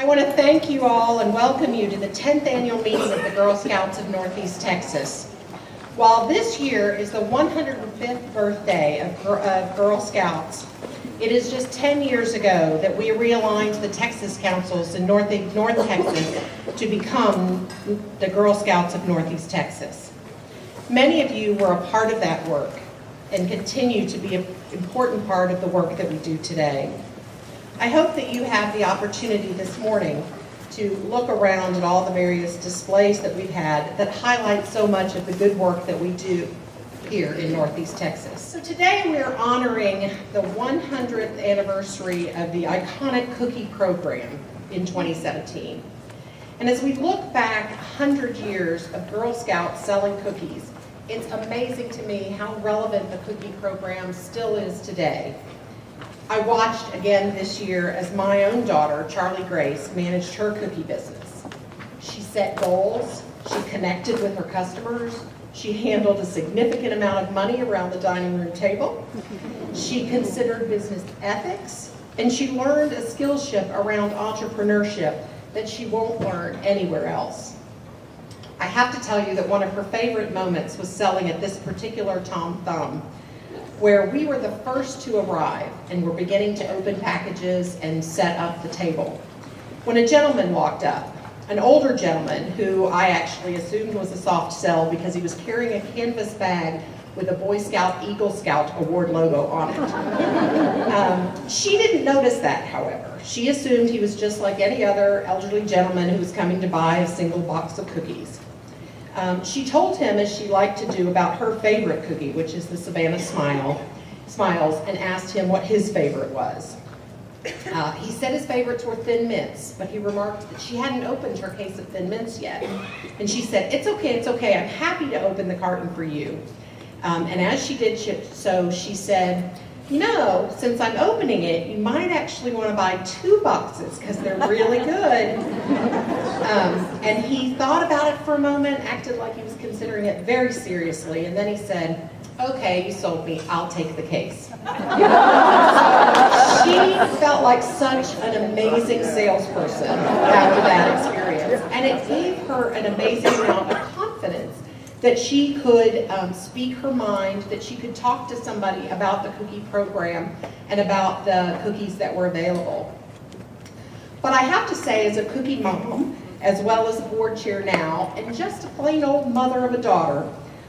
I want to thank you all and welcome you to the 10th annual meeting of the Girl Scouts of Northeast Texas. While this year is the 105th birthday of Girl Scouts, it is just 10 years ago that we realigned the Texas councils in North Texas to become the Girl Scouts of Northeast Texas. Many of you were a part of that work and continue to be an important part of the work that we do today. I hope that you have the opportunity this morning to look around at all the various displays that we've had that highlight so much of the good work that we do here in Northeast Texas. So today we're honoring the 100th anniversary of the iconic cookie program in 2017. And as we look back 100 years of Girl Scouts selling cookies, it's amazing to me how relevant the cookie program still is today. I watched again this year as my own daughter, Charlie Grace, managed her cookie business. She set goals, she connected with her customers, she handled a significant amount of money around the dining room table, she considered business ethics, and she learned a skillship around entrepreneurship that she won't learn anywhere else. I have to tell you that one of her favorite moments was selling at this particular Tom Thumb, where we were the first to arrive and were beginning to open packages and set up the table, when a gentleman walked up, an older gentleman who I actually assumed was a soft sell because he was carrying a canvas bag with a Boy Scout Eagle Scout award logo on it. She didn't notice that, however. She assumed he was just like any other elderly gentleman who was coming to buy a single box of cookies. She told him, as she liked to do, about her favorite cookie, which is the Savannah Smiles, and asked him what his favorite was. He said his favorites were Thin Mints, but he remarked that she hadn't opened her case of Thin Mints yet. And she said, it's okay, I'm happy to open the carton for you. And as she did so, she said, you know, since I'm opening it, you might actually want to buy 2 boxes because they're really good. And he thought about it for a moment, acted like he was considering it very seriously, and then he said, okay, you sold me, I'll take the case. She felt like such an amazing salesperson after that experience, and it gave her an amazing amount of confidence that she could speak her mind, that she could talk to somebody about the cookie program and about the cookies that were available. But I have to say, as a cookie mom, as well as a board chair now, and just a plain old mother of a daughter,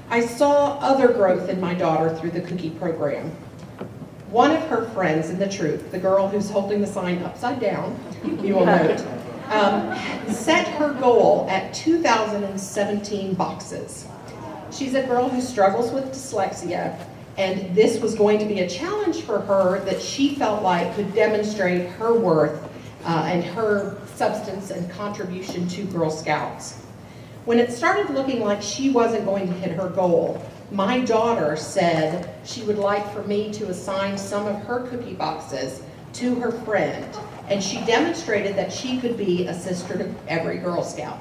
I saw other growth in my daughter through the cookie program. One of her friends in the troop, the girl who's holding the sign upside down, you will note, set her goal at 2017 boxes. She's a girl who struggles with dyslexia, and this was going to be a challenge for her that she felt like could demonstrate her worth and her substance and contribution to Girl Scouts. When it started looking like she wasn't going to hit her goal, my daughter said she would like for me to assign some of her cookie boxes to her friend, and she demonstrated that she could be a sister to every Girl Scout.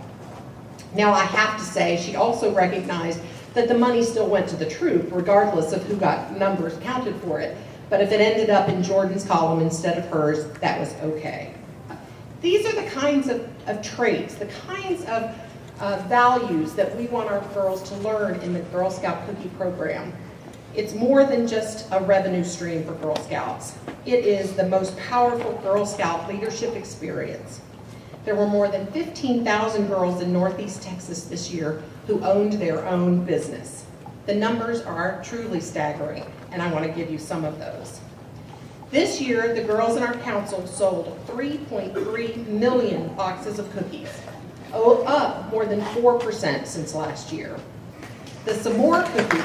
Now, I have to say, she also recognized that the money still went to the troop, regardless of who got numbers counted for it. But if it ended up in Jordan's column instead of hers, that was okay. These are the kinds of traits, the kinds of values that we want our girls to learn in the Girl Scout cookie program. It's more than just a revenue stream for Girl Scouts. It is the most powerful Girl Scout leadership experience. There were more than 15,000 girls in Northeast Texas this year who owned their own business. The numbers are truly staggering, and I want to give you some of those. This year, the girls in our council sold 3.3 million boxes of cookies, up more than 4% since last year. The s'more cookie,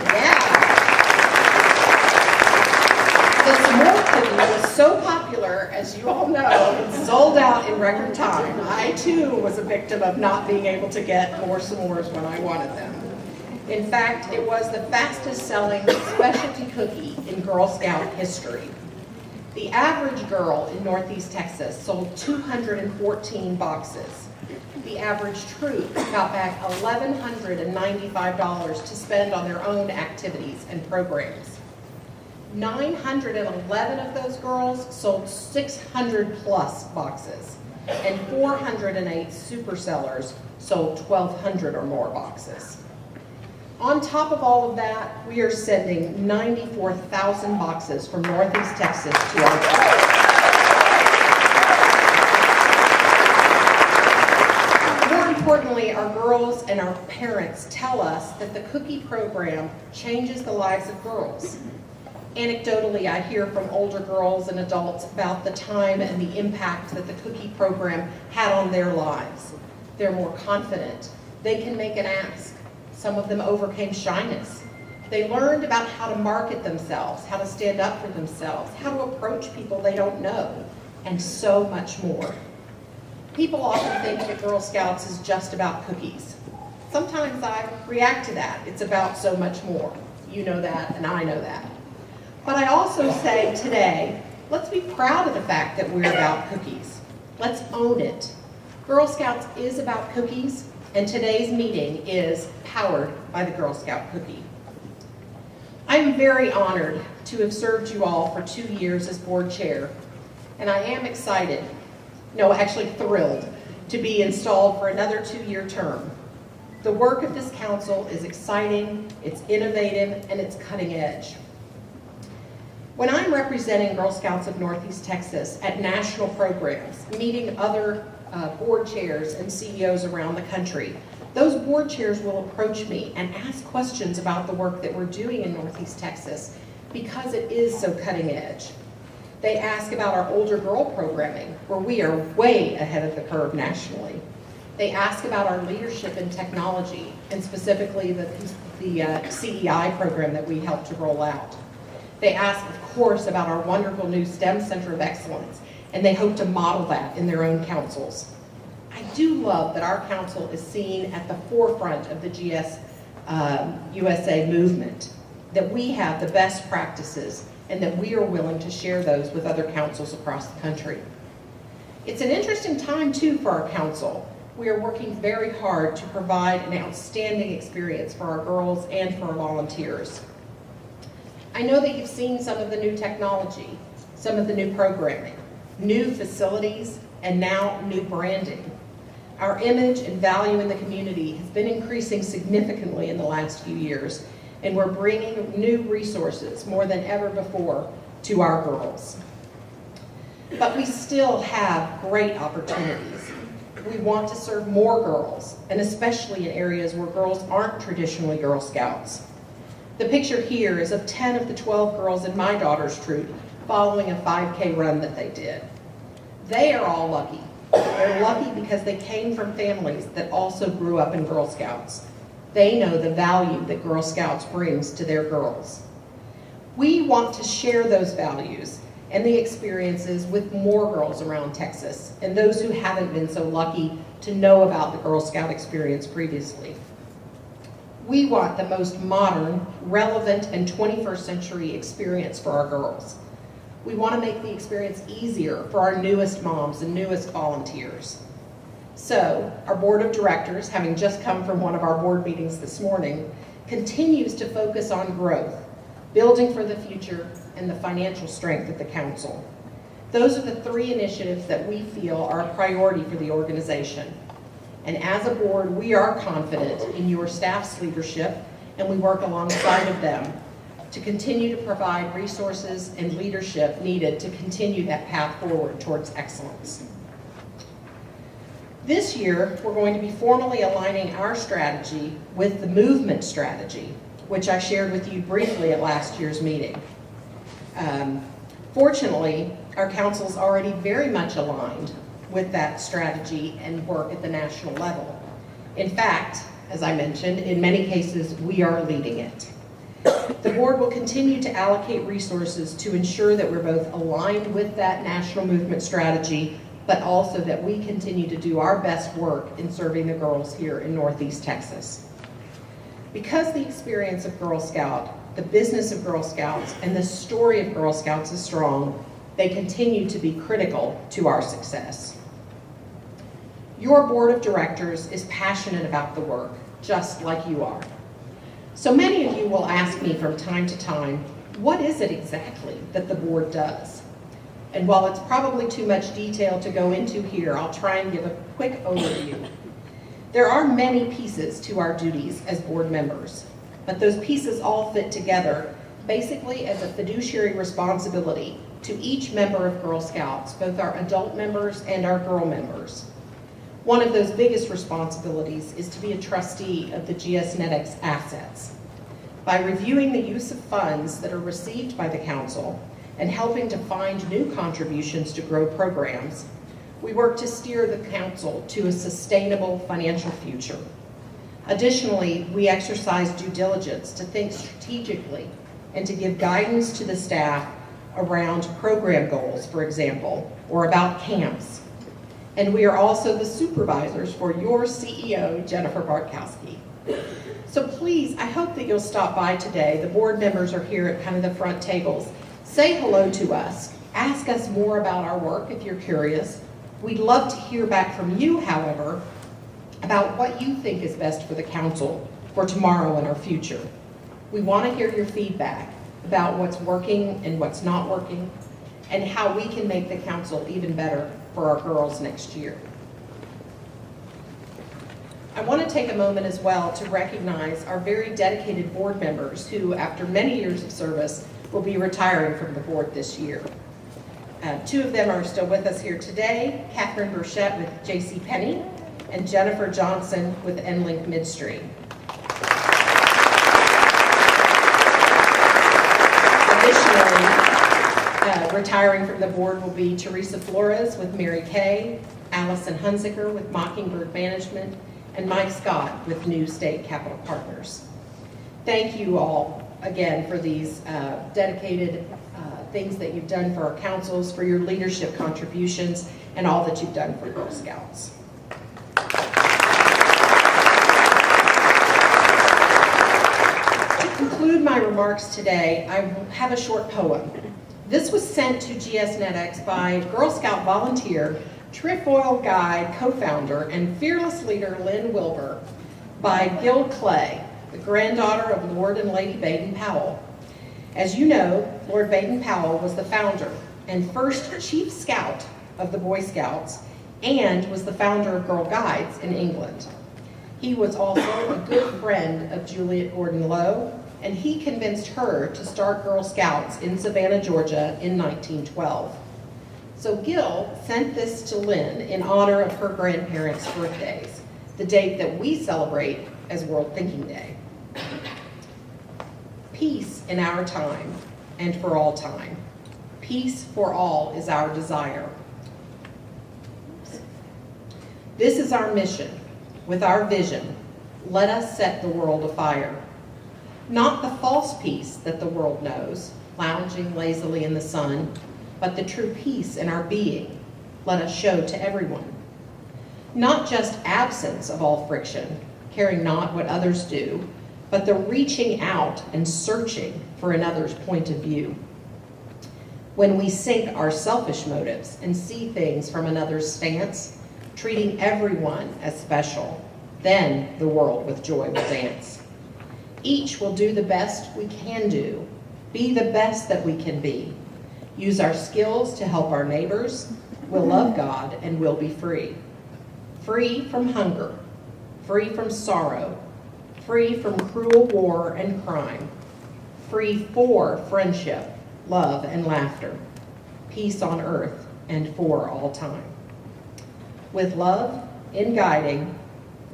The s'more cookie was so popular, as you all know, it sold out in record time. I, too, was a victim of not being able to get more s'mores when I wanted them. In fact, it was the fastest-selling specialty cookie in Girl Scout history. The average girl in Northeast Texas sold 214 boxes. The average troop got back $1,195 to spend on their own activities and programs. 911 of those girls sold 600 plus boxes. and 408 supersellers sold 1,200 or more boxes. On top of all of that, we are sending 94,000 boxes from Northeast Texas to our girls. More importantly, our girls and our parents tell us that the cookie program changes the lives of girls. Anecdotally, I hear from older girls and adults about the time and the impact that the cookie program had on their lives. They're more confident. They can make an ask. Some of them overcame shyness. They learned about how to market themselves, how to stand up for themselves, how to approach people they don't know, and so much more. People often think that Girl Scouts is just about cookies. Sometimes I react to that. It's about so much more. You know that, and I know that. But I also say today, let's be proud of the fact that we're about cookies. Let's own it. Girl Scouts is about cookies, and today's meeting is powered by the Girl Scout cookie. I am very honored to have served you all for 2 years as board chair, and I am excited, no, actually thrilled, to be installed for another 2-year term. The work of this council is exciting, it's innovative, and it's cutting edge. When I'm representing Girl Scouts of Northeast Texas at national programs, meeting other board chairs and CEOs around the country, those board chairs will approach me and ask questions about the work that we're doing in Northeast Texas because it is so cutting edge. They ask about our older girl programming, where we are way ahead of the curve nationally. They ask about our leadership in technology, and specifically the CEI program that we helped to roll out. They ask, of course, about our wonderful new STEM Center of Excellence, and they hope to model that in their own councils. I do love that our council is seen at the forefront of the GS USA movement, that we have the best practices, and that we are willing to share those with other councils across the country. It's an interesting time, too, for our council. We are working very hard to provide an outstanding experience for our girls and for our volunteers. I know that you've seen some of the new technology, some of the new programming, new facilities, and now new branding. Our image and value in the community has been increasing significantly in the last few years, and we're bringing new resources more than ever before to our girls. But we still have great opportunities. We want to serve more girls, and especially in areas where girls aren't traditionally Girl Scouts. The picture here is of 10 of the 12 girls in my daughter's troop following a 5K run that they did. They are all lucky. They're lucky because they came from families that also grew up in Girl Scouts. They know the value that Girl Scouts brings to their girls. We want to share those values and the experiences with more girls around Texas and those who haven't been so lucky to know about the Girl Scout experience previously. We want the most modern, relevant, and 21st century experience for our girls. We want to make the experience easier for our newest moms and newest volunteers. So, our board of directors, having just come from one of our board meetings this morning, continues to focus on growth, building for the future, and the financial strength of the council. Those are the 3 initiatives that we feel are a priority for the organization. And as a board, we are confident in your staff's leadership, and we work alongside of them to continue to provide resources and leadership needed to continue that path forward towards excellence. This year, we're going to be formally aligning our strategy with the movement strategy, which I shared with you briefly at last year's meeting. Fortunately, our council's already very much aligned with that strategy and work at the national level. In fact, as I mentioned, in many cases, we are leading it. The board will continue to allocate resources to ensure that we're both aligned with that national movement strategy, but also that we continue to do our best work in serving the girls here in Northeast Texas. Because the experience of Girl Scout, the business of Girl Scouts, and the story of Girl Scouts is strong, they continue to be critical to our success. Your board of directors is passionate about the work, just like you are. So many of you will ask me from time to time, what is it exactly that the board does? And while it's probably too much detail to go into here, I'll try and give a quick overview. There are many pieces to our duties as board members, but those pieces all fit together basically as a fiduciary responsibility to each member of Girl Scouts, both our adult members and our girl members. One of those biggest responsibilities is to be a trustee of the GSNetX assets. By reviewing the use of funds that are received by the council and helping to find new contributions to grow programs, we work to steer the council to a sustainable financial future. Additionally, we exercise due diligence to think strategically and to give guidance to the staff around program goals, for example, or about camps. And we are also the supervisors for your CEO, Jennifer Bartkowski. So please, I hope that you'll stop by today. The board members are here at kind of the front tables. Say hello to us. Ask us more about our work if you're curious. We'd love to hear back from you, however, about what you think is best for the council for tomorrow and our future. We want to hear your feedback about what's working and what's not working, and how we can make the council even better for our girls next year. I want to take a moment as well to recognize our very dedicated board members who, after many years of service, will be retiring from the board this year. Two of them are still with us here today, Catherine Burchett with JCPenney and Jennifer Johnson with EnLink Midstream. Additionally, retiring from the board will be Teresa Flores with Mary Kay, Allison Hunziker with Mockingbird Management, and Mike Scott with New State Capital Partners. Thank you all again for these dedicated things that you've done for our councils, for your leadership contributions, and all that you've done for Girl Scouts. To conclude my remarks today, I have a short poem. This was sent to GSNetX by Girl Scout volunteer, Trefoil Guide co-founder, and fearless leader Lynn Wilbur by Gil Clay, the granddaughter of Lord and Lady Baden-Powell. As you know, Lord Baden-Powell was the founder and first chief scout of the Boy Scouts and was the founder of Girl Guides in England. He was also a good friend of Juliet Gordon Lowe, and he convinced her to start Girl Scouts in Savannah, Georgia in 1912. So Gil sent this to Lynn in honor of her grandparents' birthdays, the date that we celebrate as World Thinking Day. Peace in our time and for all time. Peace for all is our desire. This is our mission. With our vision, let us set the world afire. Not the false peace that the world knows, lounging lazily in the sun, but the true peace in our being, let us show to everyone. Not just absence of all friction, caring not what others do, but the reaching out and searching for another's point of view. When we sink our selfish motives and see things from another's stance, treating everyone as special, then the world with joy will dance. Each will do the best we can do, be the best that we can be, use our skills to help our neighbors, we'll love God and we'll be free. Free from hunger, free from sorrow, free from cruel war and crime, free for friendship, love, and laughter, peace on earth and for all time. With love, in guiding,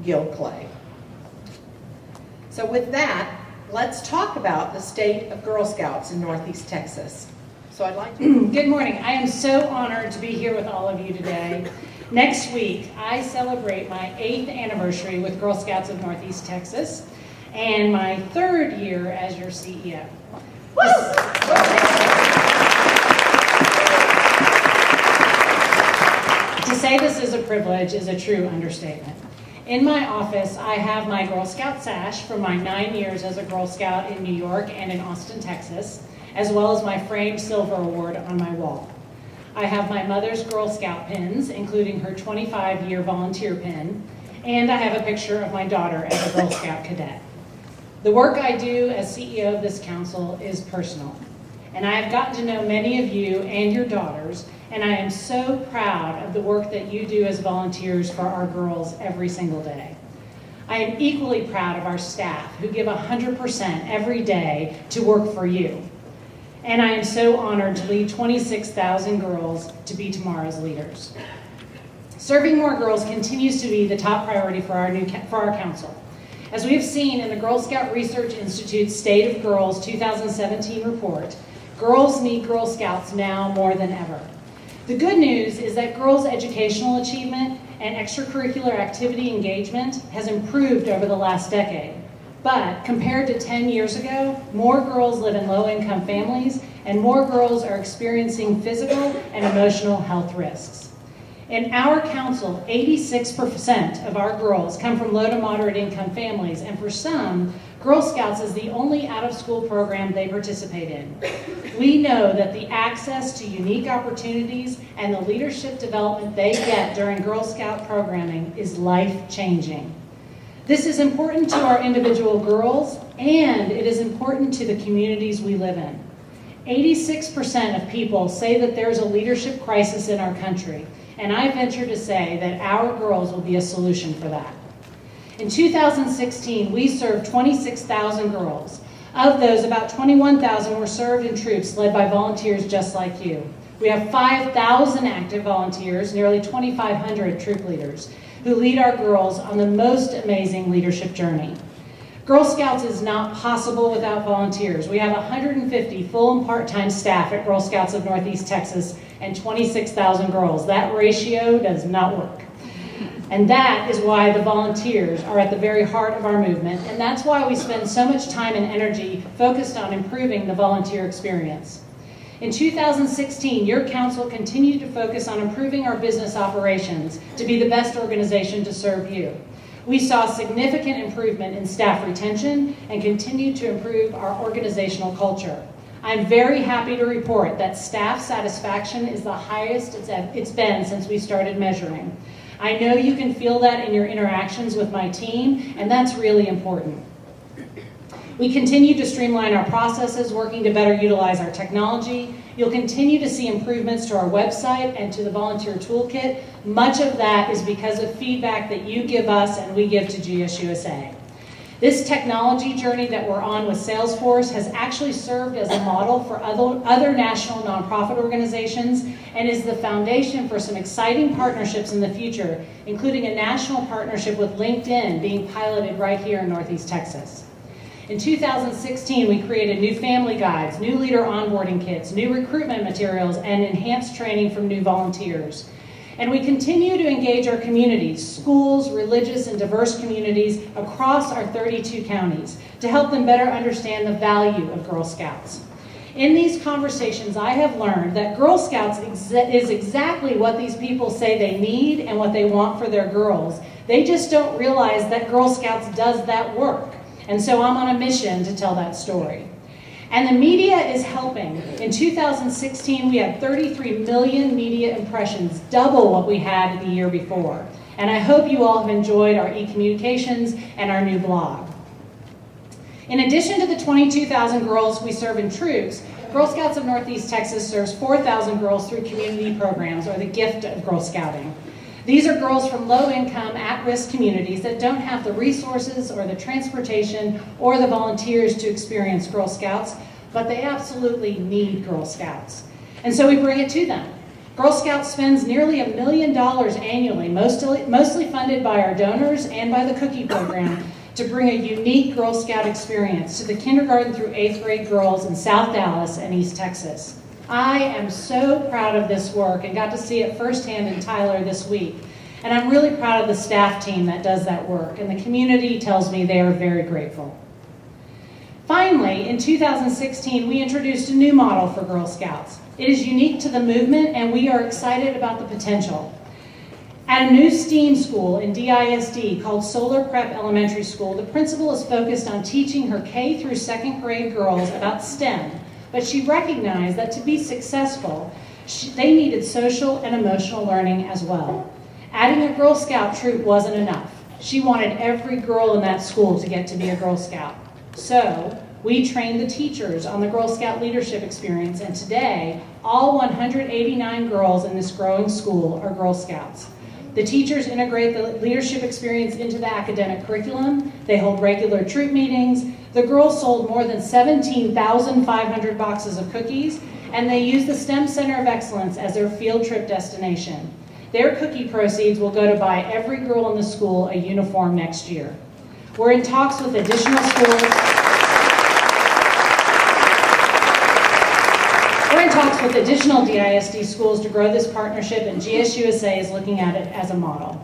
Gil Clay. So with that, let's talk about the state of Girl Scouts in Northeast Texas. So I'd like to... Good morning. I am so honored to be here with all of you today. Next week, I celebrate my 8th anniversary with Girl Scouts of Northeast Texas and my 3rd year as your CEO. To say this is a privilege is a true understatement. In my office, I have my Girl Scout sash from my 9 years as a Girl Scout in New York and in Austin, Texas, as well as my framed silver award on my wall. I have my mother's Girl Scout pins, including her 25-year volunteer pin, and I have a picture of my daughter as a Girl Scout cadet. The work I do as CEO of this council is personal, and I have gotten to know many of you and your daughters, and I am so proud of the work that you do as volunteers for our girls every single day. I am equally proud of our staff who give 100% every day to work for you. And I am so honored to lead 26,000 girls to be tomorrow's leaders. Serving more girls continues to be the top priority for our council. As we have seen in the Girl Scout Research Institute's State of Girls 2017 report, girls need Girl Scouts now more than ever. The good news is that girls' educational achievement and extracurricular activity engagement has improved over the last decade. But compared to 10 years ago, more girls live in low-income families and more girls are experiencing physical and emotional health risks. In our council, 86% of our girls come from low to moderate income families, and for some, Girl Scouts is the only out-of-school program they participate in. We know that the access to unique opportunities and the leadership development they get during Girl Scout programming is life-changing. This is important to our individual girls, and it is important to the communities we live in. 86% of people say that there's a leadership crisis in our country, and I venture to say that our girls will be a solution for that. In 2016, we served 26,000 girls. Of those, about 21,000 were served in troops led by volunteers just like you. We have 5,000 active volunteers, nearly 2,500 troop leaders, who lead our girls on the most amazing leadership journey. Girl Scouts is not possible without volunteers. We have 150 full and part-time staff at Girl Scouts of Northeast Texas and 26,000 girls. That ratio does not work. And that is why the volunteers are at the very heart of our movement, and that's why we spend so much time and energy focused on improving the volunteer experience. In 2016, your council continued to focus on improving our business operations to be the best organization to serve you. We saw significant improvement in staff retention and continued to improve our organizational culture. I'm very happy to report that staff satisfaction is the highest it's been since we started measuring. I know you can feel that in your interactions with my team, and that's really important. We continue to streamline our processes, working to better utilize our technology. You'll continue to see improvements to our website and to the volunteer toolkit. Much of that is because of feedback that you give us and we give to GSUSA. This technology journey that we're on with Salesforce has actually served as a model for other national nonprofit organizations and is the foundation for some exciting partnerships in the future, including a national partnership with LinkedIn being piloted right here in Northeast Texas. In 2016, we created new family guides, new leader onboarding kits, new recruitment materials, and enhanced training from new volunteers. And we continue to engage our communities, schools, religious, and diverse communities across our 32 counties to help them better understand the value of Girl Scouts. In these conversations, I have learned that Girl Scouts is exactly what these people say they need and what they want for their girls. They just don't realize that Girl Scouts does that work. And so I'm on a mission to tell that story. And the media is helping. In 2016, we had 33 million media impressions, double what we had the year before. And I hope you all have enjoyed our e-communications and our new blog. In addition to the 22,000 girls we serve in troops, Girl Scouts of Northeast Texas serves 4,000 girls through community programs, or the gift of Girl Scouting. These are girls from low-income, at-risk communities that don't have the resources or the transportation or the volunteers to experience Girl Scouts, but they absolutely need Girl Scouts. And so we bring it to them. Girl Scouts spends nearly $1 million annually, mostly funded by our donors and by the Cookie Program, to bring a unique Girl Scout experience to the kindergarten through 8th grade girls in South Dallas and East Texas. I am so proud of this work and got to see it firsthand in Tyler this week. And I'm really proud of the staff team that does that work, and the community tells me they are very grateful. Finally, in 2016, we introduced a new model for Girl Scouts. It is unique to the movement, and we are excited about the potential. At a new STEAM school in DISD called Solar Prep Elementary School, the principal is focused on teaching her K through 2nd grade girls about STEM, but she recognized that to be successful, they needed social and emotional learning as well. Adding a Girl Scout troop wasn't enough. She wanted every girl in that school to get to be a Girl Scout. So We trained the teachers on the Girl Scout leadership experience, and today, all 189 girls in this growing school are Girl Scouts. The teachers integrate the leadership experience into the academic curriculum. They hold regular troop meetings. The girls sold more than 17,500 boxes of cookies, and they use the STEM Center of Excellence as their field trip destination. Their cookie proceeds will go to buy every girl in the school a uniform next year. We're in talks with additional schools. We're in talks with additional DISD schools to grow this partnership, and GSUSA is looking at it as a model.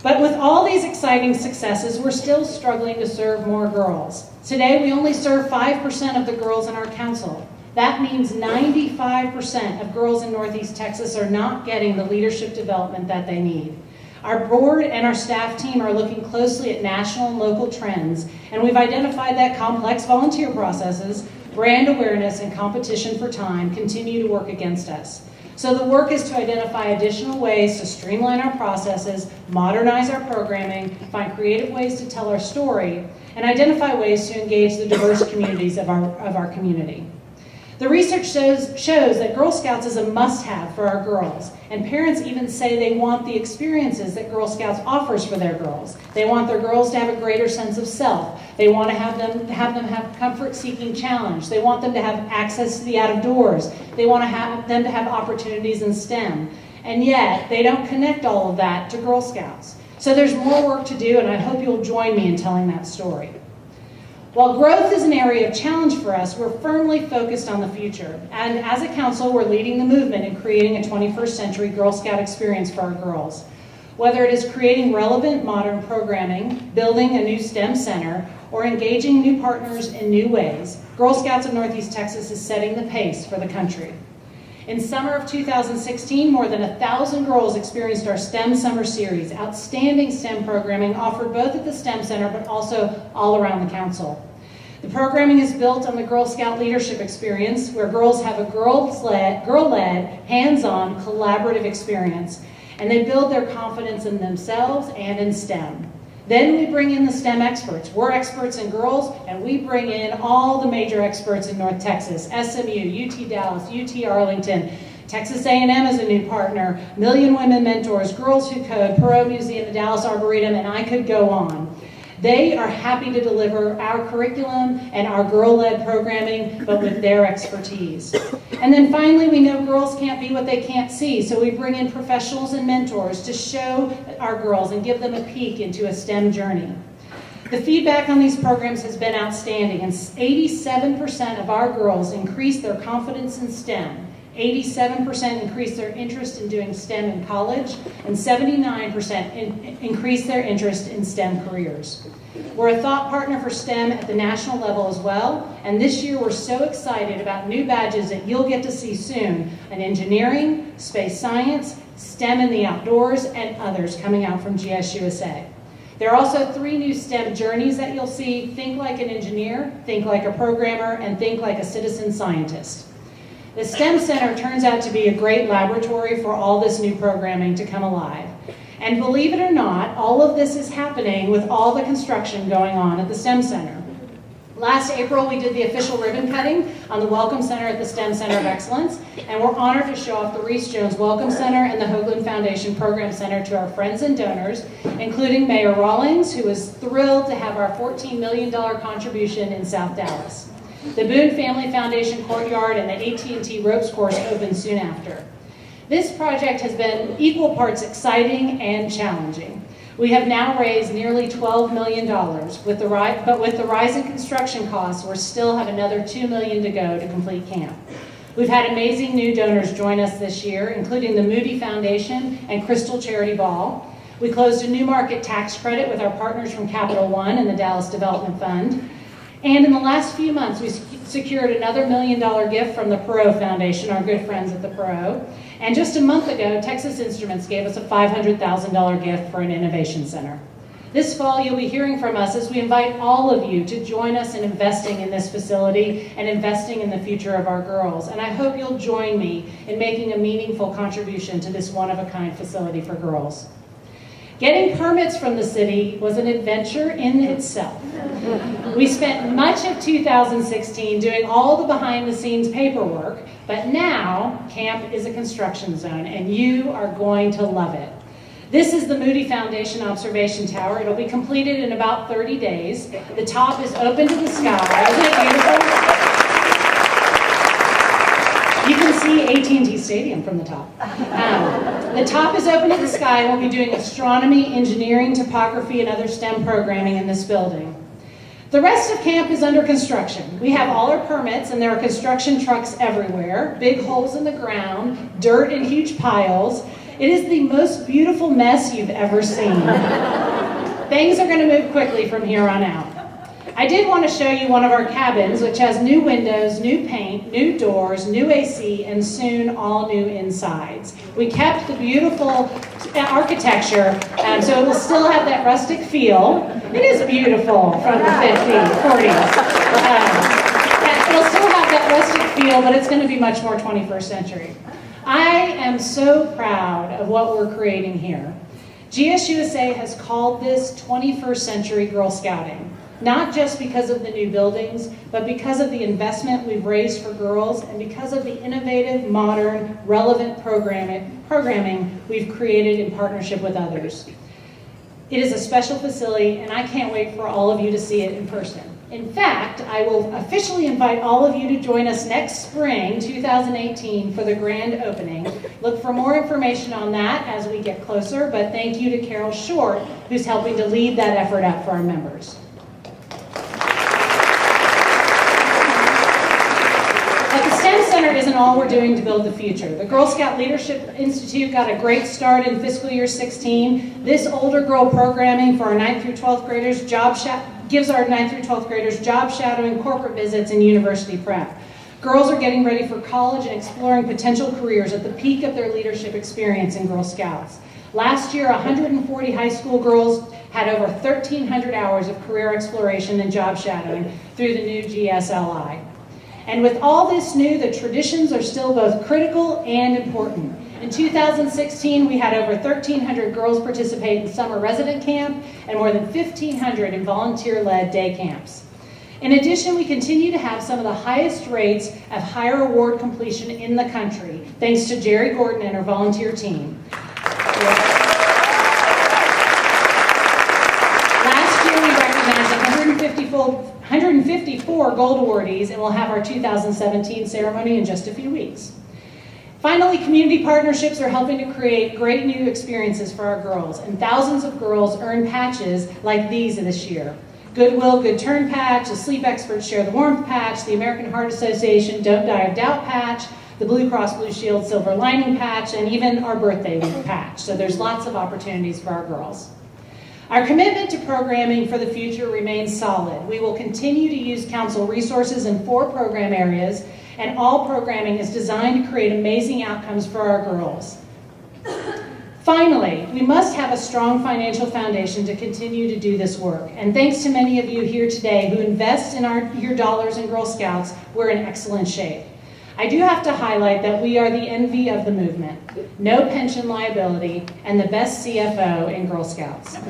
But with all these exciting successes, we're still struggling to serve more girls. Today, we only serve 5% of the girls in our council. That means 95% of girls in Northeast Texas are not getting the leadership development that they need. Our board and our staff team are looking closely at national and local trends, and we've identified that complex volunteer processes, brand awareness, and competition for time continue to work against us. So the work is to identify additional ways to streamline our processes, modernize our programming, find creative ways to tell our story, and identify ways to engage the diverse communities of our community. The research shows that Girl Scouts is a must-have for our girls, and parents even say they want the experiences that Girl Scouts offers for their girls. They want their girls to have a greater sense of self. They want to have them have comfort-seeking challenge. They want them to have access to the out-of-doors. They want them to have opportunities in STEM. And yet, they don't connect all of that to Girl Scouts. So there's more work to do, and I hope you'll join me in telling that story. While growth is an area of challenge for us, we're firmly focused on the future. And as a council, we're leading the movement in creating a 21st century Girl Scout experience for our girls. Whether it is creating relevant modern programming, building a new STEM center, or engaging new partners in new ways, Girl Scouts of Northeast Texas is setting the pace for the country. In summer of 2016, more than 1,000 girls experienced our STEM Summer Series, outstanding STEM programming offered both at the STEM Center but also all around the council. The programming is built on the Girl Scout leadership experience, where girls have a girl-led, hands-on, collaborative experience, and they build their confidence in themselves and in STEM. Then we bring in the STEM experts. We're experts in girls, and we bring in all the major experts in North Texas: SMU, UT Dallas, UT Arlington, Texas A&M is a new partner, Million Women Mentors, Girls Who Code, Perot Museum, the Dallas Arboretum, and I could go on. They are happy to deliver our curriculum and our girl-led programming, but with their expertise. And then finally, we know girls can't be what they can't see, so we bring in professionals and mentors to show our girls and give them a peek into a STEM journey. The feedback on these programs has been outstanding, and 87% of our girls increased their confidence in STEM. 87% increased their interest in doing STEM in college, and 79% increased their interest in STEM careers. We're a thought partner for STEM at the national level as well, and this year we're so excited about new badges that you'll get to see soon in engineering, space science, STEM in the outdoors, and others coming out from GSUSA. There are also 3 new STEM journeys that you'll see: think like an engineer, think like a programmer, and think like a citizen scientist. The STEM Center turns out to be a great laboratory for all this new programming to come alive. And believe it or not, all of this is happening with all the construction going on at the STEM Center. Last April, we did the official ribbon cutting on the Welcome Center at the STEM Center of Excellence, and we're honored to show off the Reese Jones Welcome Center and the Hoagland Foundation Program Center to our friends and donors, including Mayor Rawlings, who was thrilled to have our $14 million contribution in South Dallas. The Boone Family Foundation Courtyard and the AT&T Ropes Course opened soon after. This project has been equal parts exciting and challenging. We have now raised nearly $12 million, but with the rise in construction costs, we still have another $2 million to go to complete camp. We've had amazing new donors join us this year, including the Moody Foundation and Crystal Charity Ball. We closed a new market tax credit with our partners from Capital One and the Dallas Development Fund. And in the last few months, we secured another $1 million gift from the Perot Foundation, our good friends at the Perot. And just a month ago, Texas Instruments gave us a $500,000 gift for an innovation center. This fall, you'll be hearing from us as we invite all of you to join us in investing in this facility and investing in the future of our girls. And I hope you'll join me in making a meaningful contribution to this one-of-a-kind facility for girls. Getting permits from the city was an adventure in itself. We spent much of 2016 doing all the behind-the-scenes paperwork, but now camp is a construction zone, and you are going to love it. This is the Moody Foundation Observation Tower. It'll be completed in about 30 days. The top is open to the sky. Isn't it beautiful? You can see AT&T Stadium from the top. The top is open to the sky, and we'll be doing astronomy, engineering, topography, and other STEM programming in this building. The rest of camp is under construction. We have all our permits, and there are construction trucks everywhere, big holes in the ground, dirt in huge piles. It is the most beautiful mess you've ever seen. Things are going to move quickly from here on out. I did want to show you one of our cabins, which has new windows, new paint, new doors, new AC, and soon all new insides. We kept the beautiful architecture, so it will still have that rustic feel. It is beautiful from the 50s, 40s. It'll still have that rustic feel, but it's going to be much more 21st century. I am so proud of what we're creating here. GSUSA has called this 21st century Girl Scouting. Not just because of the new buildings, but because of the investment we've raised for girls and because of the innovative, modern, relevant programming we've created in partnership with others. It is a special facility, and I can't wait for all of you to see it in person. In fact, I will officially invite all of you to join us next spring, 2018, for the grand opening. Look for more information on that as we get closer, but thank you to Carol Short, who's helping to lead that effort up for our members. Center isn't all we're doing to build the future. The Girl Scout Leadership Institute got a great start in fiscal year 16. This older girl programming for our 9th through 12th graders gives our 9th through 12th graders job shadowing, corporate visits, and university prep. Girls are getting ready for college and exploring potential careers at the peak of their leadership experience in Girl Scouts. Last year, 140 high school girls had over 1,300 hours of career exploration and job shadowing through the new GSLI. And with all this new, the traditions are still both critical and important. In 2016, we had over 1,300 girls participate in summer resident camp and more than 1,500 in volunteer-led day camps. In addition, we continue to have some of the highest rates of higher award completion in the country, thanks to Jerry Gordon and her volunteer team. Last year, we recognized 154 gold awardees, and we'll have our 2017 ceremony in just a few weeks. Finally, community partnerships are helping to create great new experiences for our girls, and thousands of girls earn patches like these this year. Goodwill Good Turn patch, the Sleep Experts Share the Warmth patch, the American Heart Association Don't Die of Doubt patch, the Blue Cross Blue Shield Silver Lining patch, and even our birthday patch. So there's lots of opportunities for our girls. Our commitment to programming for the future remains solid. We will continue to use council resources in 4 program areas, and all programming is designed to create amazing outcomes for our girls. Finally, we must have a strong financial foundation to continue to do this work. And thanks to many of you here today who invest in your dollars in Girl Scouts, we're in excellent shape. I do have to highlight that we are the envy of the movement. No pension liability and the best CFO in Girl Scouts. Once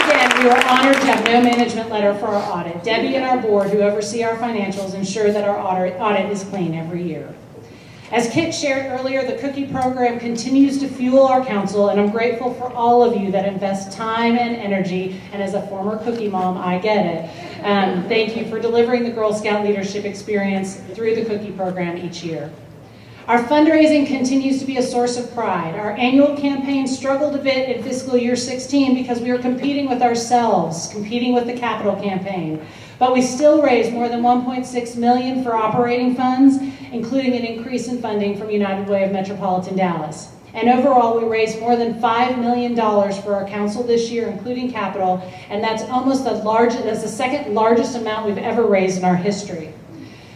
again, we are honored to have no management letter for our audit. Debbie and our board, who oversee our financials, ensure that our audit is clean every year. As Kit shared earlier, the cookie program continues to fuel our council, and I'm grateful for all of you that invest time and energy, and as a former cookie mom, I get it. Thank you for delivering the Girl Scout leadership experience through the cookie program each year. Our fundraising continues to be a source of pride. Our annual campaign struggled a bit in fiscal year 16 because we were competing with ourselves, competing with the capital campaign. But we still raised more than $1.6 million for operating funds, including an increase in funding from United Way of Metropolitan Dallas. And overall, we raised more than $5 million for our council this year, including capital, and that's the second largest amount we've ever raised in our history.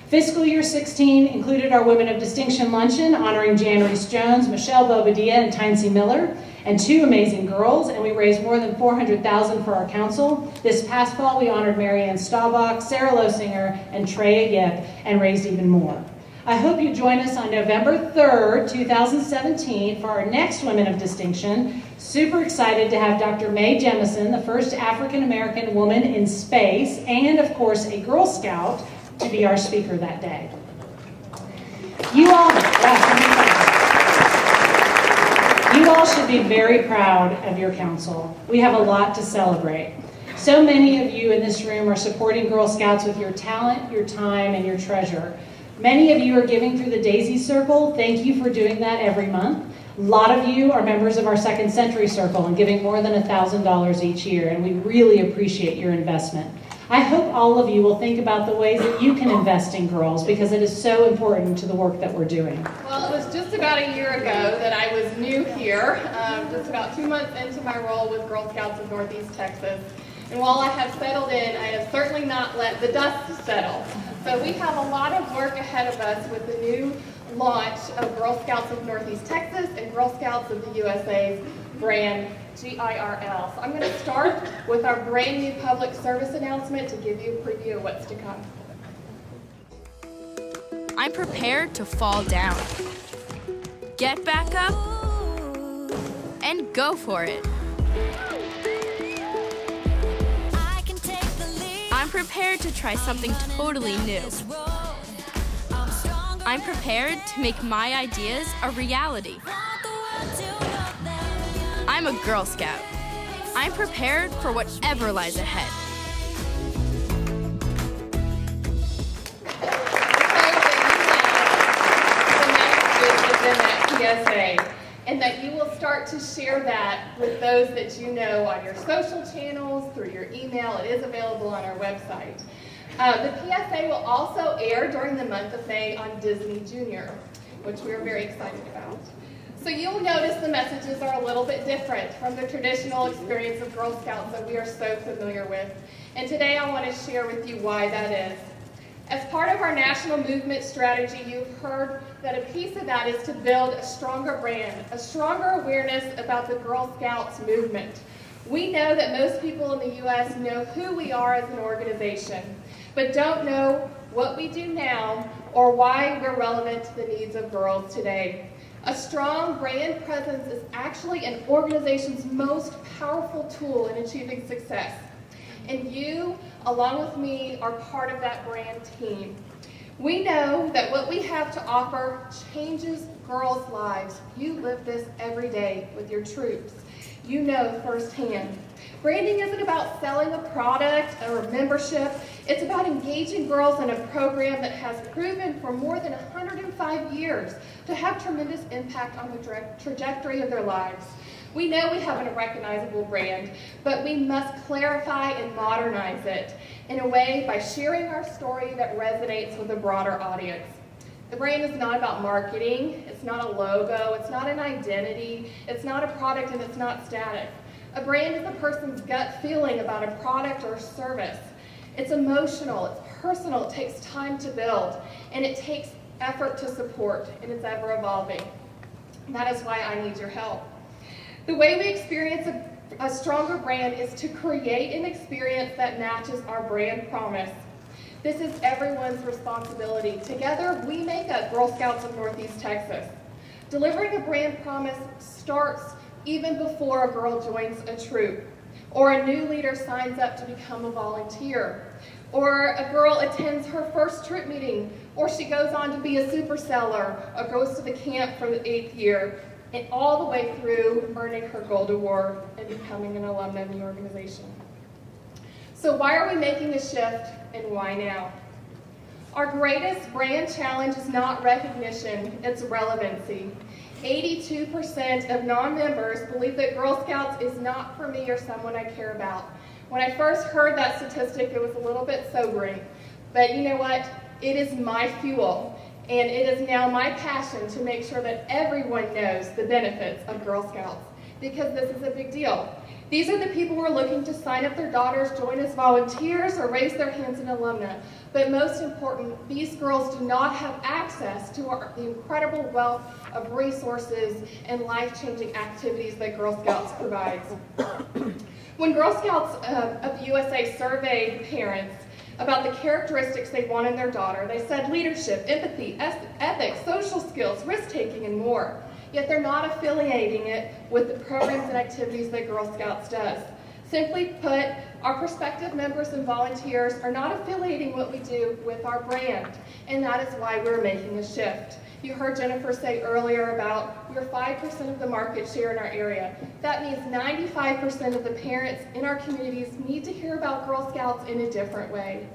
Fiscal year 16 included our Women of Distinction Luncheon, honoring Jan Reese-Jones, Michelle Bobadilla, and Tynesy Miller, and 2 amazing girls, and we raised more than $400,000 for our council. This past fall, we honored Mary Ann Staubach, Sarah Losinger, and Treya Yip, and raised even more. I hope you join us on November 3rd, 2017 for our next Women of Distinction. Super excited to have Dr. Mae Jemison, the first African-American woman in space, and of course a Girl Scout, to be our speaker that day. You all should be very proud of your council. We have a lot to celebrate. So many of you in this room are supporting Girl Scouts with your talent, your time, and your treasure. Many of you are giving through the Daisy Circle. Thank you for doing that every month. A lot of you are members of our Second Century Circle and giving more than $1,000 each year, and we really appreciate your investment. I hope all of you will think about the ways that you can invest in girls, because it is so important to the work that we're doing. Well, it was just about a year ago that I was new here, just about 2 months into my role with Girl Scouts of Northeast Texas. And while I have settled in, I have certainly not let the dust settle. So we have a lot of work ahead of us with the new launch of Girl Scouts of Northeast Texas and Girl Scouts of the USA's brand, GIRL. So I'm going to start with our brand new public service announcement to give you a preview of what's to come. I'm prepared to fall down, get back up, and go for it. I'm prepared to try something totally new. I'm prepared to make my ideas a reality. I'm a Girl Scout. I'm prepared for whatever lies ahead. PSA, and that you will start to share that with those that you know on your social channels, through your email. It is available on our website. The PSA will also air during the month of May on Disney Junior, which we are very excited about. So you'll notice the messages are a little bit different from the traditional experience of Girl Scouts that we are so familiar with. And today I want to share with you why that is. As part of our national movement strategy, you've heard that a piece of that is to build a stronger brand, a stronger awareness about the Girl Scouts movement. We know that most people in the U.S. know who we are as an organization, but don't know what we do now or why we're relevant to the needs of girls today. A strong brand presence is actually an organization's most powerful tool in achieving success. And you, along with me, are part of that brand team. We know that what we have to offer changes girls' lives. You live this every day with your troops. You know firsthand. Branding isn't about selling a product or a membership. It's about engaging girls in a program that has proven for more than 105 years to have tremendous impact on the trajectory of their lives. We know we have a recognizable brand, but we must clarify and modernize it in a way by sharing our story that resonates with a broader audience. The brand is not about marketing, it's not a logo, it's not an identity, it's not a product, and it's not static. A brand is a person's gut feeling about a product or service. It's emotional, it's personal, it takes time to build, and it takes effort to support, and it's ever evolving. That is why I need your help. The way we experience a stronger brand is to create an experience that matches our brand promise. This is everyone's responsibility. Together, we make up Girl Scouts of Northeast Texas. Delivering a brand promise starts even before a girl joins a troop, or a new leader signs up to become a volunteer, or a girl attends her first troop meeting, or she goes on to be a superceller, or goes to the camp for the 8th year, and all the way through earning her gold award and becoming an alumna of the organization. So why are we making the shift, and why now? Our greatest brand challenge is not recognition, it's relevancy. 82% of non-members believe that Girl Scouts is not for me or someone I care about. When I first heard that statistic, it was a little bit sobering. But you know what? It is my fuel. And it is now my passion to make sure that everyone knows the benefits of Girl Scouts, because this is a big deal. These are the people who are looking to sign up their daughters, join as volunteers, or raise their hands in alumna. But most important, these girls do not have access to the incredible wealth of resources and life-changing activities that Girl Scouts provides. When Girl Scouts of USA surveyed parents about the characteristics they want in their daughter. They said leadership, empathy, ethics, social skills, risk-taking, and more. Yet they're not affiliating it with the programs and activities that Girl Scouts does. Simply put, our prospective members and volunteers are not affiliating what we do with our brand, and that is why we're making a shift. You heard Jennifer say earlier about we're 5% of the market share in our area. That means 95% of the parents in our communities need to hear about Girl Scouts in a different way.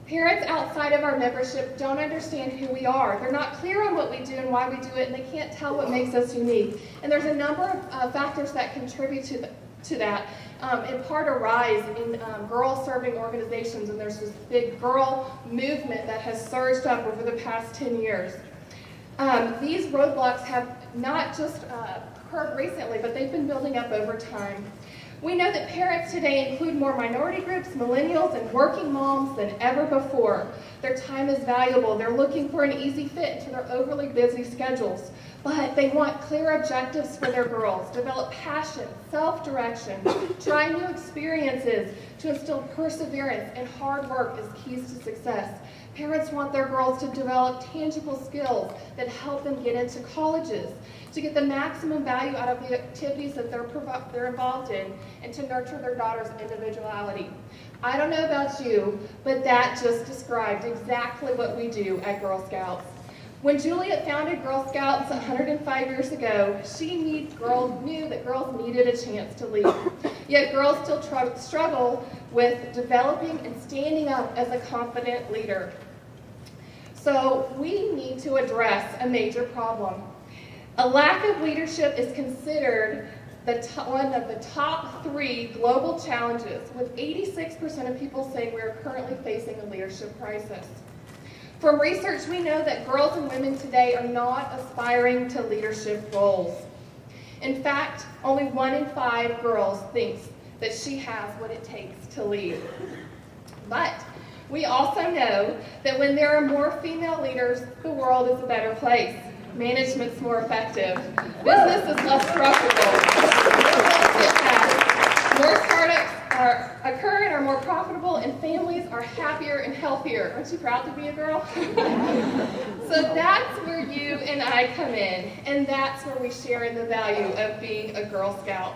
Parents outside of our membership don't understand who we are. They're not clear on what we do and why we do it, and they can't tell what makes us unique. And there's a number of factors that contribute to that. In part, a rise in girl-serving organizations, and there's this big girl movement that has surged up over the past 10 years. These roadblocks have not just occurred recently, but they've been building up over time. We know that parents today include more minority groups, millennials, and working moms than ever before. Their time is valuable. They're looking for an easy fit into their overly busy schedules. But they want clear objectives for their girls, develop passion, self-direction, try new experiences to instill perseverance and hard work as keys to success. Parents want their girls to develop tangible skills that help them get into colleges, to get the maximum value out of the activities that they're involved in, and to nurture their daughter's individuality. I don't know about you, but that just described exactly what we do at Girl Scouts. When Juliet founded Girl Scouts 105 years ago, she knew that girls needed a chance to lead. Yet girls still struggle with developing and standing up as a confident leader. So we need to address a major problem. A lack of leadership is considered one of the top 3 global challenges, with 86% of people saying we are currently facing a leadership crisis. From research, we know that girls and women today are not aspiring to leadership roles. In fact, only 1 in 5 girls thinks that she has what it takes to lead. But we also know that when there are more female leaders, the world is a better place. Management's more effective. Business is less profitable. More startups occur and are more profitable, and families are happier and healthier. Aren't you proud to be a girl? So that's where you and I come in, and that's where we share in the value of being a Girl Scout.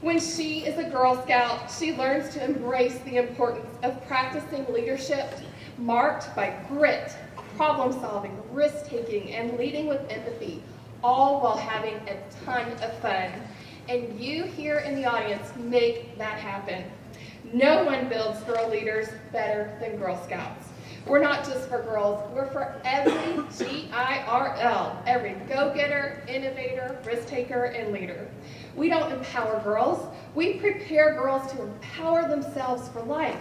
When she is a Girl Scout, she learns to embrace the importance of practicing leadership marked by grit, problem solving, risk taking, and leading with empathy, all while having a ton of fun. And you here in the audience make that happen. No one builds girl leaders better than Girl Scouts. We're not just for girls, we're for every GIRL, every go-getter, innovator, risk-taker, and leader. We don't empower girls, we prepare girls to empower themselves for life.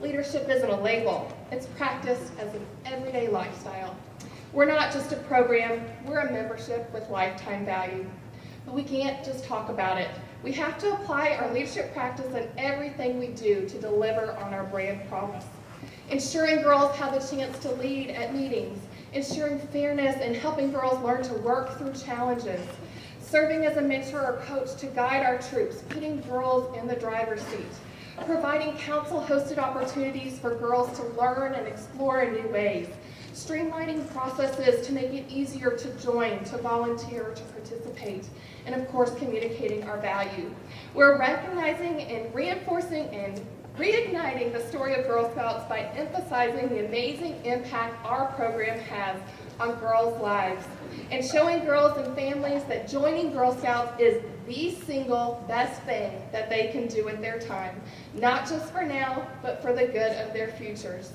Leadership isn't a label, it's practiced as an everyday lifestyle. We're not just a program, we're a membership with lifetime value. But we can't just talk about it. We have to apply our leadership practice in everything we do to deliver on our brand promise. Ensuring girls have the chance to lead at meetings, ensuring fairness and helping girls learn to work through challenges, serving as a mentor or coach to guide our troops, putting girls in the driver's seat, providing council-hosted opportunities for girls to learn and explore in new ways, streamlining processes to make it easier to join, to volunteer, to participate, and of course, communicating our value. We're recognizing and reinforcing and reigniting the story of Girl Scouts by emphasizing the amazing impact our program has on girls' lives, and showing girls and families that joining Girl Scouts is the single best thing that they can do with their time, not just for now, but for the good of their futures.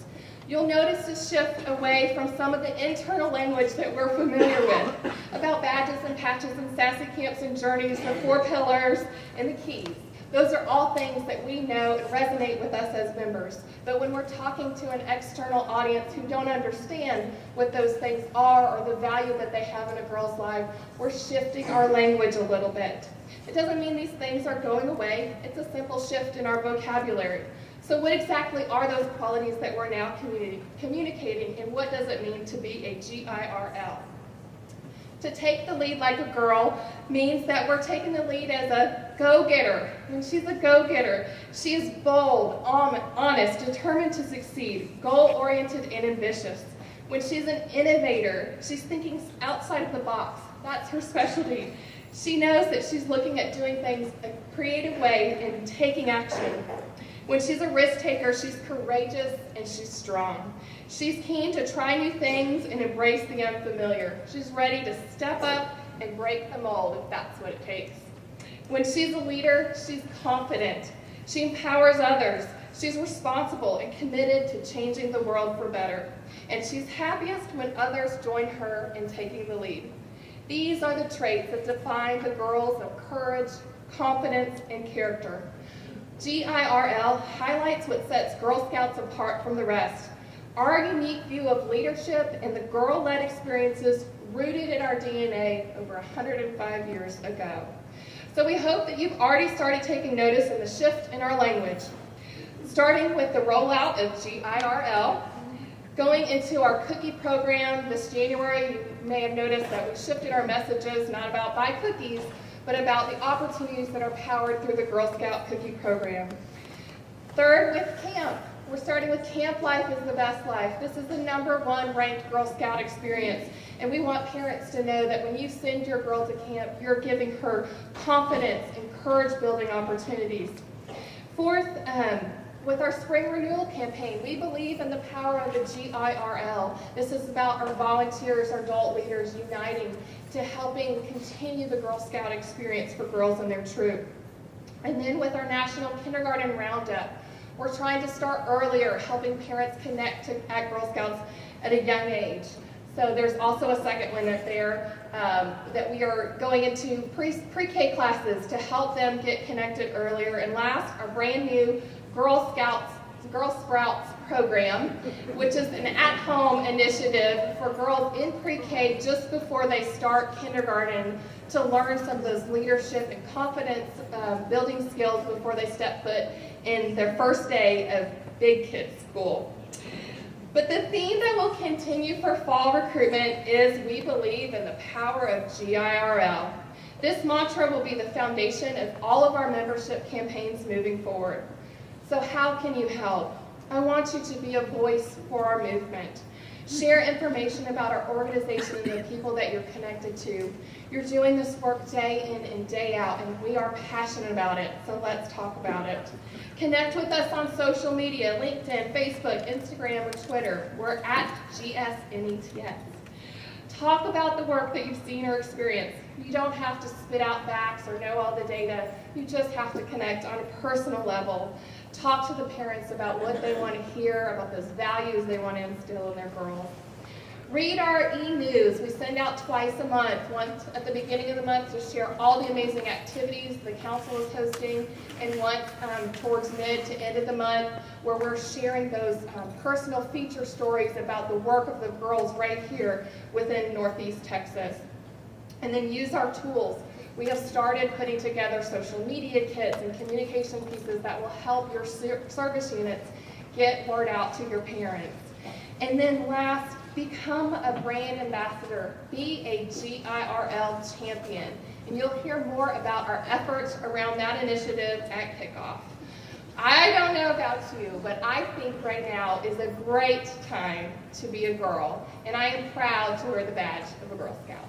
You'll notice a shift away from some of the internal language that we're familiar with, about badges and patches and sassy camps and journeys, the 4 pillars, and the keys. Those are all things that we know and resonate with us as members. But when we're talking to an external audience who don't understand what those things are or the value that they have in a girl's life, we're shifting our language a little bit. It doesn't mean these things are going away. It's a simple shift in our vocabulary. So what exactly are those qualities that we're now communicating, and what does it mean to be a GIRL? To take the lead like a girl means that we're taking the lead as a go-getter. When she's a go-getter, she is bold, honest, determined to succeed, goal-oriented, and ambitious. When she's an innovator, she's thinking outside of the box. That's her specialty. She knows that she's looking at doing things a creative way and taking action. When she's a risk taker, she's courageous and she's strong. She's keen to try new things and embrace the unfamiliar. She's ready to step up and break the mold if that's what it takes. When she's a leader, she's confident. She empowers others. She's responsible and committed to changing the world for better. And she's happiest when others join her in taking the lead. These are the traits that define the girls of courage, confidence, and character. GIRL highlights what sets Girl Scouts apart from the rest. Our unique view of leadership and the girl-led experiences rooted in our DNA over 105 years ago. So we hope that you've already started taking notice in the shift in our language, starting with the rollout of GIRL. Going into our cookie program this January, you may have noticed that we shifted our messages, not about buy cookies, but about the opportunities that are powered through the Girl Scout cookie program. Third, with camp. We're starting with Camp Life is the Best Life. This is the #1 ranked Girl Scout experience, and we want parents to know that when you send your girl to camp, you're giving her confidence and courage-building opportunities. Fourth, with our spring renewal campaign, we believe in the power of the GIRL. This is about our volunteers, our adult leaders uniting to helping continue the Girl Scout experience for girls and their troop. And then with our National Kindergarten Roundup, we're trying to start earlier, helping parents connect at Girl Scouts at a young age. So there's also a second one there that we are going into pre-K classes to help them get connected earlier. And last, our brand new Girl Sprouts program, which is an at-home initiative for girls in pre-K just before they start kindergarten to learn some of those leadership and confidence building skills before they step foot in their first day of big kids school. But the theme that will continue for fall recruitment is we believe in the power of GIRL. This mantra will be the foundation of all of our membership campaigns moving forward. So how can you help? I want you to be a voice for our movement. Share information about our organization and the people that you're connected to. You're doing this work day in and day out, and we are passionate about it, so let's talk about it. Connect with us on social media, LinkedIn, Facebook, Instagram, or Twitter. We're at GSNETS. Talk about the work that you've seen or experienced. You don't have to spit out facts or know all the data. You just have to connect on a personal level. Talk to the parents about what they want to hear, about those values they want to instill in their girls. Read our e-news. We send out twice a month, once at the beginning of the month to share all the amazing activities the council is hosting, and once towards mid to end of the month where we're sharing those personal feature stories about the work of the girls right here within Northeast Texas. And then use our tools. We have started putting together social media kits and communication pieces that will help your service units get word out to your parents. And then last, become a brand ambassador. Be a GIRL champion. And you'll hear more about our efforts around that initiative at kickoff. I don't know about you, but I think right now is a great time to be a girl. And I am proud to wear the badge of a Girl Scout.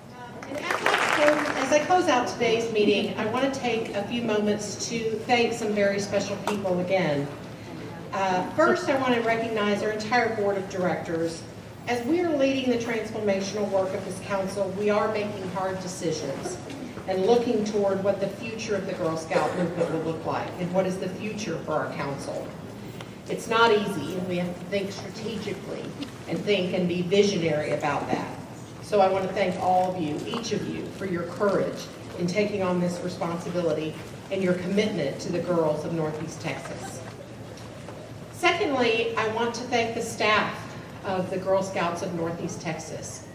And as I close out today's meeting, I want to take a few moments to thank some very special people again. First, I want to recognize our entire board of directors. As we are leading the transformational work of this council, we are making hard decisions and looking toward what the future of the Girl Scout movement will look like and what is the future for our council. It's not easy, and we have to think strategically and think and be visionary about that. So I want to thank all of you, each of you, for your courage in taking on this responsibility and your commitment to the girls of Northeast Texas. Secondly, I want to thank the staff of the Girl Scouts of Northeast Texas.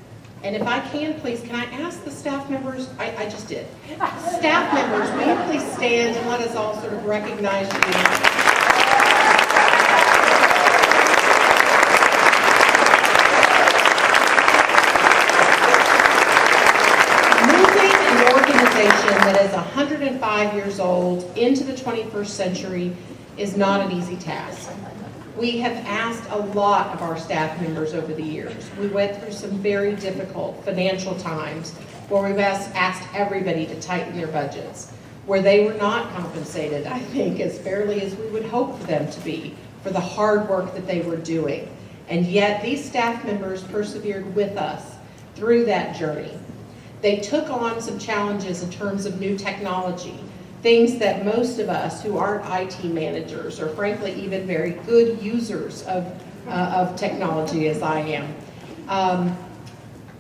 And if I can, please, can I ask the staff members, I just did. Staff members, will you please stand and let us all sort of recognize you. 105 years old into the 21st century is not an easy task. We have asked a lot of our staff members over the years. We went through some very difficult financial times where we've asked everybody to tighten their budgets, where they were not compensated, I think, as fairly as we would hope for them to be for the hard work that they were doing. And yet these staff members persevered with us through that journey. They took on some challenges in terms of new technology, things that most of us who aren't IT managers or frankly even very good users of technology as I am,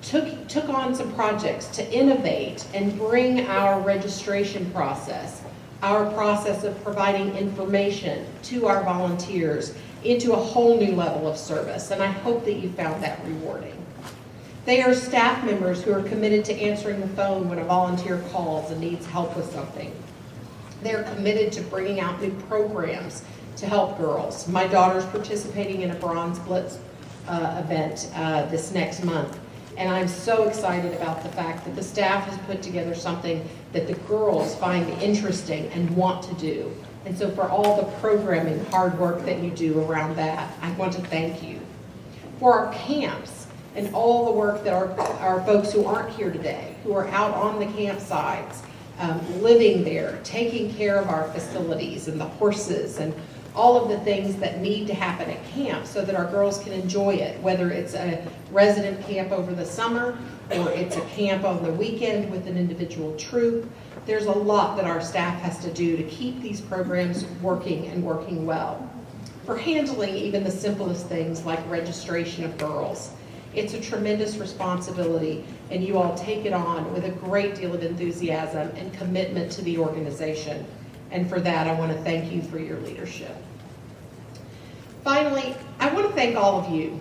took on some projects to innovate and bring our registration process, our process of providing information to our volunteers into a whole new level of service, and I hope that you found that rewarding. They are staff members who are committed to answering the phone when a volunteer calls and needs help with something. They're committed to bringing out new programs to help girls. My daughter's participating in a Bronze Blitz event this next month, and I'm so excited about the fact that the staff has put together something that the girls find interesting and want to do. And so for all the programming, hard work that you do around that, I want to thank you. For our camps and all the work that our folks who aren't here today, who are out on the campsites, living there, taking care of our facilities and the horses and all of the things that need to happen at camp so that our girls can enjoy it, whether it's a resident camp over the summer or it's a camp on the weekend with an individual troop. There's a lot that our staff has to do to keep these programs working and working well. For handling even the simplest things like registration of girls, it's a tremendous responsibility, and you all take it on with a great deal of enthusiasm and commitment to the organization. And for that, I want to thank you for your leadership. Finally, I want to thank all of you.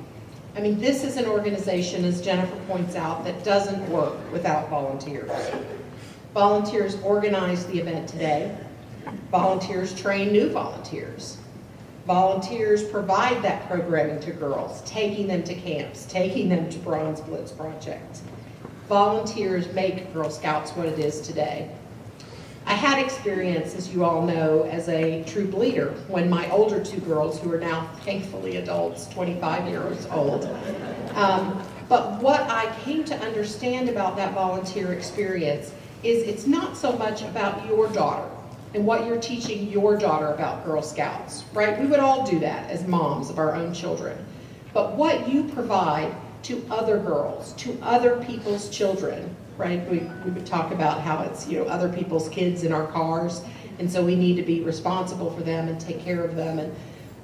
I mean, this is an organization, as Jennifer points out, that doesn't work without volunteers. Volunteers organize the event today. Volunteers train new volunteers. Volunteers provide that programming to girls, taking them to camps, taking them to Bronze Blitz projects. Volunteers make Girl Scouts what it is today. I had experience, as you all know, as a troop leader when my older two girls, who are now thankfully adults, 25 years old. But what I came to understand about that volunteer experience is it's not so much about your daughter and what you're teaching your daughter about Girl Scouts, right? We would all do that as moms of our own children. But what you provide to other girls, to other people's children, right? We would talk about how it's, other people's kids in our cars, and so we need to be responsible for them and take care of them and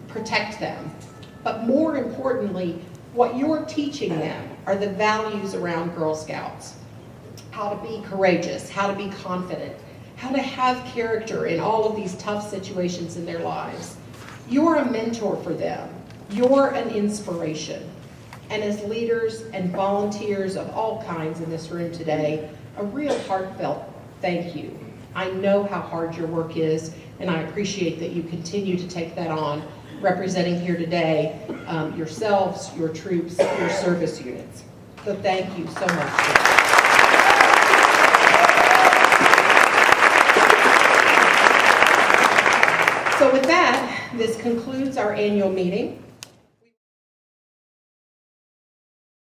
protect them. But more importantly, what you're teaching them are the values around Girl Scouts. How to be courageous, how to be confident, how to have character in all of these tough situations in their lives. You're a mentor for them. You're an inspiration. And as leaders and volunteers of all kinds in this room today, a real heartfelt thank you. I know how hard your work is, and I appreciate that you continue to take that on, representing here today yourselves, your troops, your service units. So thank you so much. So with that, this concludes our annual meeting.